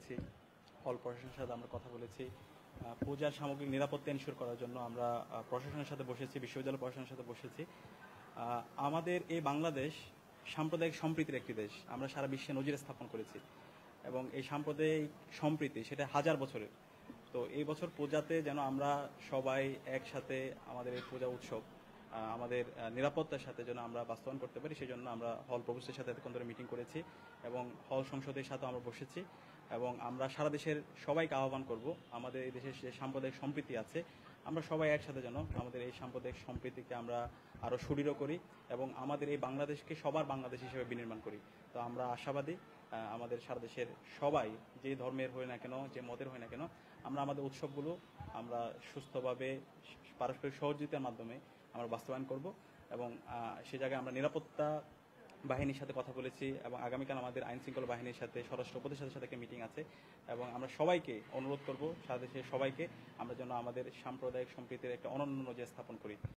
বলেছি, হল প্রশাসনের সাথে আমরা কথা বলেছি। পূজার সামগ্রিক নিরাপত্তা এনশিওর করার জন্য আমরা প্রশাসনের সাথে বসেছি, বিশ্ববিদ্যালয় প্রশাসনের সাথে বসেছি। আমাদের এই বাংলাদেশ সাম্প্রদায়িক সম্প্রীতির একটি দেশ। আমরা সারা বিশ্বে নজির স্থাপন করেছি এবং এই সাম্প্রদায়িক সম্প্রীতি সেটা হাজার বছরের। তো এই বছর পূজাতে যেন আমরা সবাই একসাথে আমাদের এই পূজা উৎসব আমাদের নিরাপত্তার সাথে যেন আমরা বাস্তবায়ন করতে পারি, সেই জন্য আমরা হল প্রভোস্টের সাথে এতক্ষণ ধরে মিটিং করেছি এবং হল সংসদের সাথে আমরা বসেছি এবং আমরা সারা দেশের সবাইকে আহ্বান করব আমাদের এই দেশের যে সাম্প্রদায়িক সম্প্রীতি আছে আমরা সবাই একসাথে যেন আমাদের এই সাম্প্রদায়িক সম্প্রীতিকে আমরা আরও সুদৃঢ় করি এবং আমাদের এই বাংলাদেশকে সবার বাংলাদেশ হিসেবে বিনির্মাণ করি। তো আমরা আশাবাদী আমাদের সারা দেশের সবাই যে ধর্মের হয় না কেন, যে মতের হয় না কেন, আমরা আমাদের উৎসবগুলো আমরা সুস্থভাবে পারস্পরিক সহযোগিতার মাধ্যমে আমরা বাস্তবায়ন করব এবং সে জায়গায় আমরা নিরাপত্তা বাহিনীর সাথে কথা বলেছি এবং আগামীকাল আমাদের আইন শৃঙ্খলা বাহিনীর সাথে স্বরাষ্ট্র উপদেষ্টাদের সাথে একটা মিটিং আছে এবং আমরা সবাইকে অনুরোধ করব সারা দেশের সবাইকে আমরা যেন আমাদের সাম্প্রদায়িক সম্প্রীতির একটা অনন্য নজির স্থাপন করি।